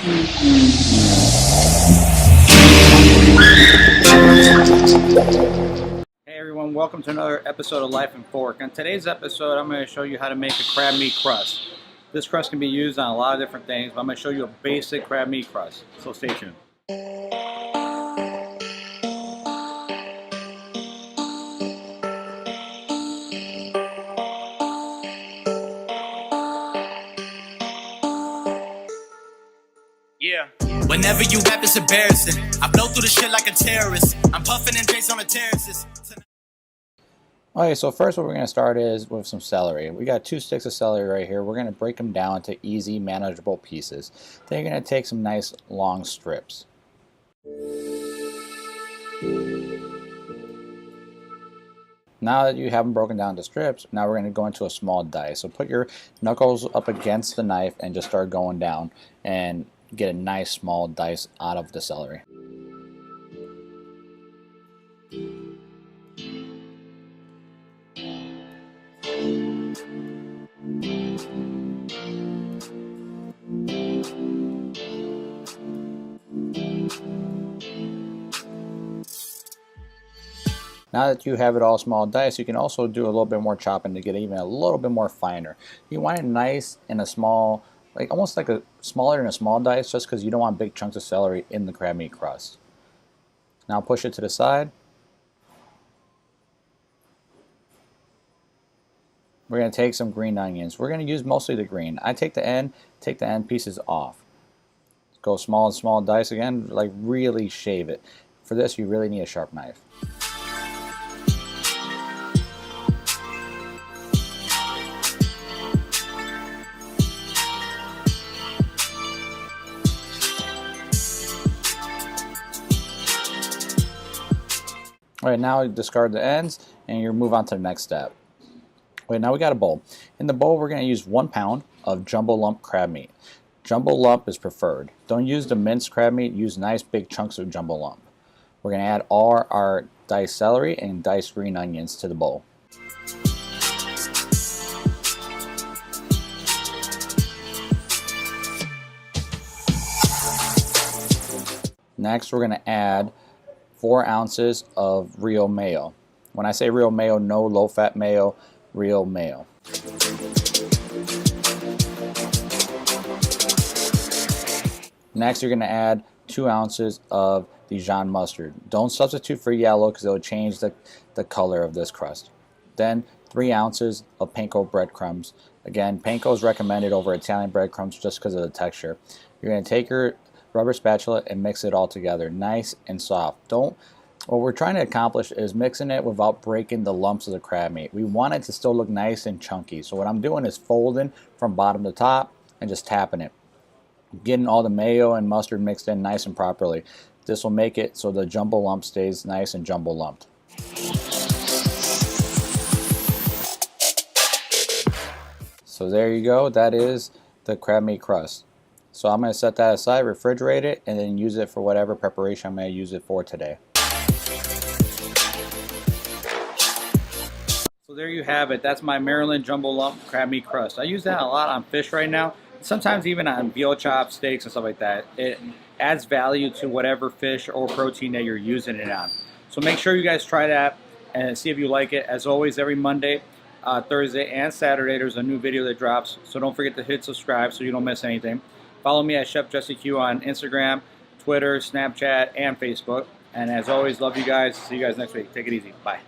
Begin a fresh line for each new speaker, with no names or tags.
Hey everyone, welcome to another episode of Life and Fork. On today's episode, I'm going to show you how to make a crab meat crust. This crust can be used on a lot of different things, but I'm going to show you a basic crab meat crust. So stay tuned.
Yeah. Whenever you rap, it's embarrassing. I blow through the shit like a terrorist. I'm puffing and drinks on the terraces.
Okay, so first what we're going to start is with some celery. We got 2 sticks of celery right here. We're going to break them down into easy, manageable pieces. Then you're going to take some nice long strips. Now that you have them broken down into strips, now we're going to go into a small dice. So put your knuckles up against the knife and just start going down and get a nice small dice out of the celery. Now that you have it all small dice, you can also do a little bit more chopping to get it even a little bit more finer. You want it nice in a small, like almost like a smaller than a small dice, just because you don't want big chunks of celery in the crab meat crust. Now push it to the side. We're going to take some green onions. We're going to use mostly the green. I take the end pieces off. Go small and small dice again, like really shave it. For this, you really need a sharp knife. Alright, now you discard the ends and you move on to the next step. Okay, now we got a bowl. In the bowl, we're going to use 1 pound of jumbo lump crab meat. Jumbo lump is preferred. Don't use the minced crab meat, use nice big chunks of jumbo lump. We're going to add all our diced celery and diced green onions to the bowl. Next, we're going to add 4 ounces of real mayo. When I say real mayo, no low-fat mayo, real mayo. Next, you're going to add 2 ounces of Dijon mustard. Don't substitute for yellow because it will change the color of this crust. Then 3 ounces of panko breadcrumbs. Again, panko is recommended over Italian breadcrumbs just because of the texture. You're going to take your rubber spatula and mix it all together, nice and soft. What we're trying to accomplish is mixing it without breaking the lumps of the crab meat. We want it to still look nice and chunky. So what I'm doing is folding from bottom to top and just tapping it. Getting all the mayo and mustard mixed in nice and properly. This will make it so the jumbo lump stays nice and jumbo lumped. So there you go, that is the crab meat crust. So I'm going to set that aside, refrigerate it, and then use it for whatever preparation I'm going to use it for today. So there you have it. That's my Maryland jumbo lump crab meat crust. I use that a lot on fish right now. Sometimes even on veal chops, steaks, and stuff like that. It adds value to whatever fish or protein that you're using it on. So make sure you guys try that and see if you like it. As always, every Monday, Thursday, and Saturday, there's a new video that drops. So don't forget to hit subscribe so you don't miss anything. Follow me at Chefjesseq on Instagram, Twitter, Snapchat, and Facebook. And as always, love you guys. See you guys next week. Take it easy. Bye.